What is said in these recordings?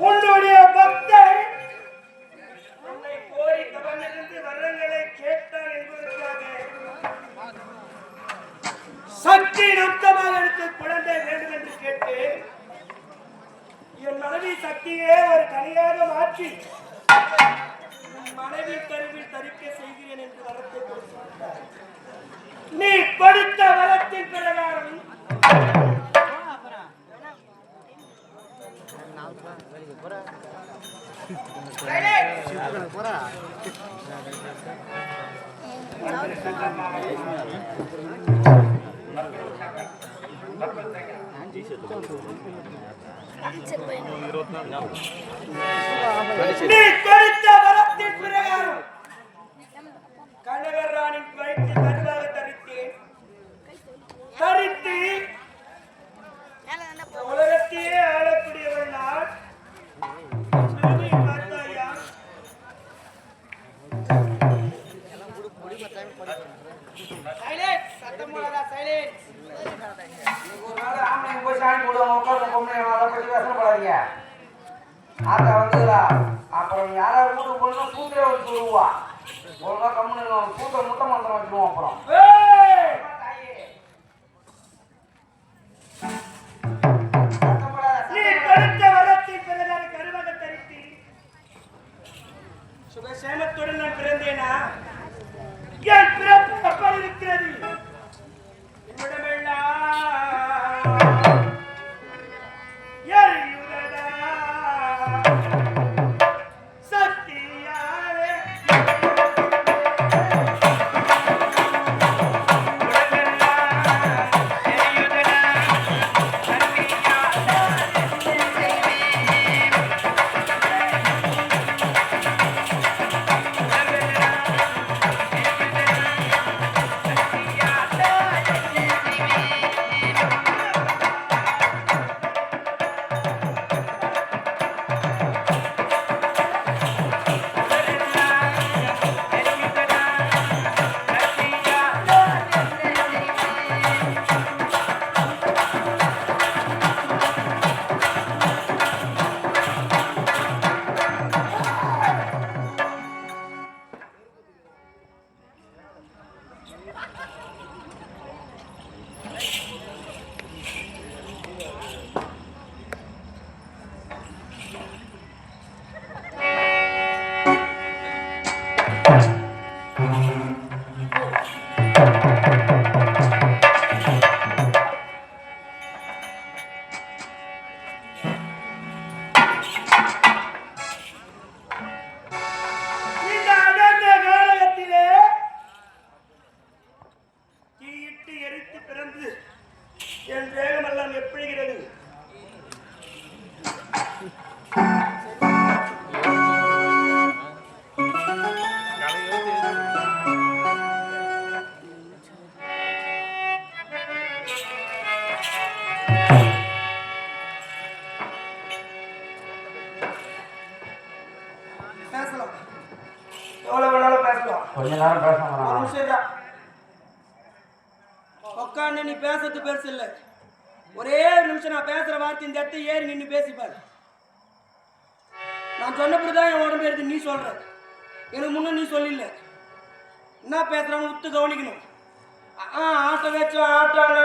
உன்னுடைய பக்தர் உன்னை கோரி தவமிருந்து வரங்களை கேட்டார் என்பதற்காக சக்தி நப்தமாக எனக்கு குழந்தை வேண்டும் என்று கேட்டு என் மனைவி சக்தியே ஒரு கனியாக மாற்றி மனைவி கருவில் தரிக்க செய்கிறேன் என்று வரத்தை கொடுத்தார். நீ கொடுத்த வரத்தின் பிரகாரம் நீ கொடுத்த வரத்தின் பிரகாரம் கனகர் ராணின் வயிற்று கருவாக தரித்தேன். தரித்து உலகத்தையே ஆளக்கூடியவள் நான். பார்த்தாயா சத்தம் போடாதா சைலன்ஸ். ஒரு நாள் ஆம்பளை போய் சாணி போடுவாங்க, உட்காந்து பொம்பளை அதை பற்றி பேசப்படாதீங்க. ஆத்தா வந்துடா அப்புறம் யாராவது வீட்டுக்கு போனா சூத்திர வந்து சொல்லுவா. ஒழுங்கா கம்முன்னு சூத்திர முட்டை மந்திரம் வச்சுருவோம். அப்புறம் சுகசேமத்துடன் நான் பிறந்தேனா? என் பிறப்பு அப்படி இருக்கிறது. உட்காந்து நீ பேசுறது பெருசு இல்லை. ஒரே நிமிஷம் நான் பேசுற வார்த்தை இந்த இடத்த ஏறி நின்று பேசிப்பாரு. நான் சொன்னபடிதான் என் உடம்பு எடுத்து நீ சொல்ற. எனக்கு முன்ன நீ சொல்லல. என்ன பேசுறாங்க உத்து கவனிக்கணும். ஆட்டை வச்சோம் ஆட்டாங்க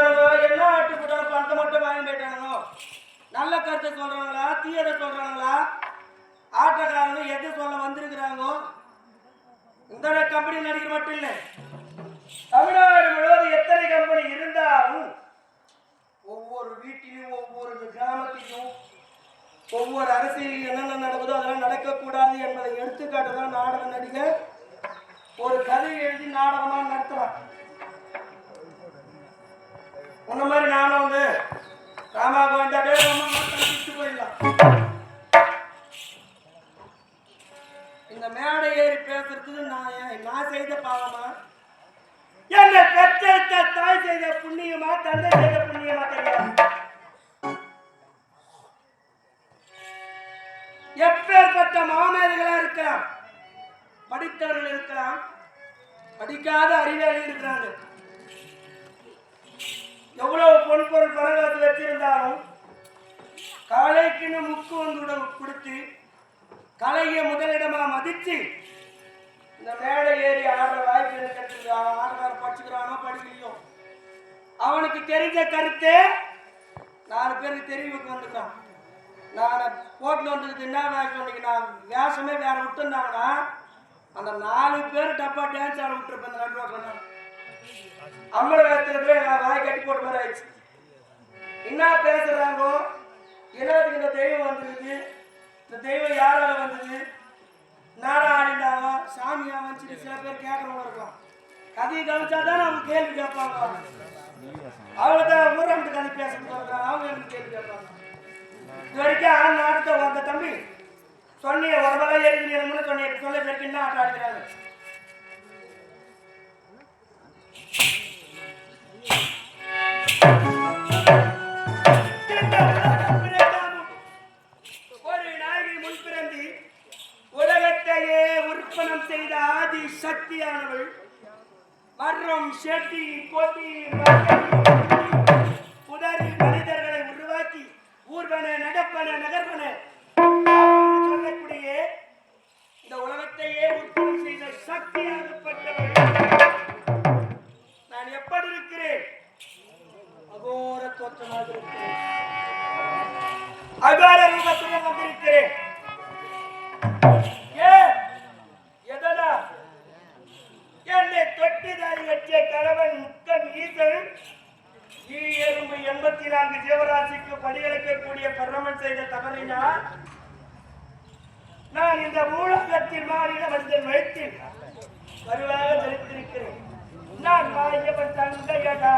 என்ன ஆட்டு போட்டாலும் பணத்தை மட்டும் வாங்கி போயிட்டானுங்க. நல்ல கருத்தை சொல்றாங்களா தீயதை சொல்றாங்களா? ஆட்டக்காரங்க எதை சொல்ல வந்திருக்கிறாங்க? இந்த கம்பெனி நடிகர் மட்டும் இல்லை, தமிழ்நாடு முழுவதும் எத்தனை கம்பெனி இருந்தாலும் ஒவ்வொரு வீட்டிலும் ஒவ்வொரு கிராமத்திலும் ஒவ்வொரு அரசியலில் என்னென்ன நடக்குதோ அதெல்லாம் நடக்கக்கூடாது என்பதை எடுத்துக்காட்டுதான் நாடக நடிகர் ஒரு கதை எழுதி நாடகமா நடத்துறான். உன்ன மாதிரி நானும் வந்து ராமாக வந்தாடே போயிடலாம். இந்த மேடை ஏறி பேசுறதுக்கு நான் செய்த பாவமா? என்ன பெற்றெடுத்த தாய் செய்த புண்ணியமா தந்தை செய்த புண்ணியமா தெரியாது. எப்பேற்பட்ட மாமேதைகளா இருக்கலாம், படித்தவர்கள் இருக்கலாம், படிக்காத அறிவாளி இருக்கிறாங்க. எவ்வளவு பொன் பொருள் பணங்க கலையை முதலிடமா மதிச்சு இந்த மேடை ஏறி ஆடுற வாய்ப்பு இருக்கிறது. அவன் ஆடுறாரு, படிச்சுக்கிறானோ படிக்கலையோ, அவனுக்கு தெரிஞ்ச கருத்து 4 பேருக்கு தெரிவிக்க வந்துக்கிறான். நான் போட்டில் வந்துருக்கு என்ன வேஷம் இன்னைக்கு நான் வேஷமே வேற விட்டுருந்தாங்கன்னா அந்த 4 பேர் டப்பா டான்ஸ் ஆட விட்டுருப்பேன். இந்த நடு ரோட்டில் அம்மள வேஷத்துல போய் நான் வாய் கட்டி போட்ட மாதிரி ஆயிடுச்சு. என்ன பேசுறாங்கோ, என்னத்துக்கு இந்த தெய்வம் வந்துருக்கு, இந்த தெய்வம் யாரால வந்தது, நாடா ஆடிந்தாங்க, சாமியா வந்துச்சு, சில பேர் கேட்கறவங்க இருக்கலாம். கதையை கவனிச்சாதான் அவங்க கேள்வி கேட்பாங்க. அவங்க தான் ஊரண்டு கதை பேசுறது சொல்றாங்க, அவங்க எனக்கு கேள்வி கேட்பாங்க. இது வரைக்கும் நாட்டை வந்த தம்பி சொன்னிய உடம்பெல்லாம் எரிஞ்சு சொன்னிய சொல்ல வரைக்கும் என்ன ஆட்டம் ஆடுகிறாங்க. ஒரு நாயகி முன்பிறந்து உலகத்தையே உற்பனம் செய்த ஆதி சக்தியானவள் மரம் செட்டி கொட்டி புதறி மனிதர்களை உருவாக்கி ஊர்வன நடப்பன நகர்வன சொல்லக்கூடிய இந்த உலகத்தையே உற்பத்தி செய்த சக்தியாகப்பட்டவள் நான் எப்படி இருக்கிறேன்? அகோர தோற்றமாக இருக்கிறேன், அகார ரூபத்துடன் வந்திருக்கிறேன். எதனா என்னை தொட்டுதாரி வச்சிய கணவன் முக்கன் ஈசன் எறும்பு 84 ஜீவராசிக்கு படியளிக்கக்கூடிய பரமன் செய்த தவறினால் நான் இந்த ஊழகத்தில் மாறிட வந்து வைத்து வருவாக தெரிவித்திருக்கிறேன். நான் மாயவன் தங்கையடா.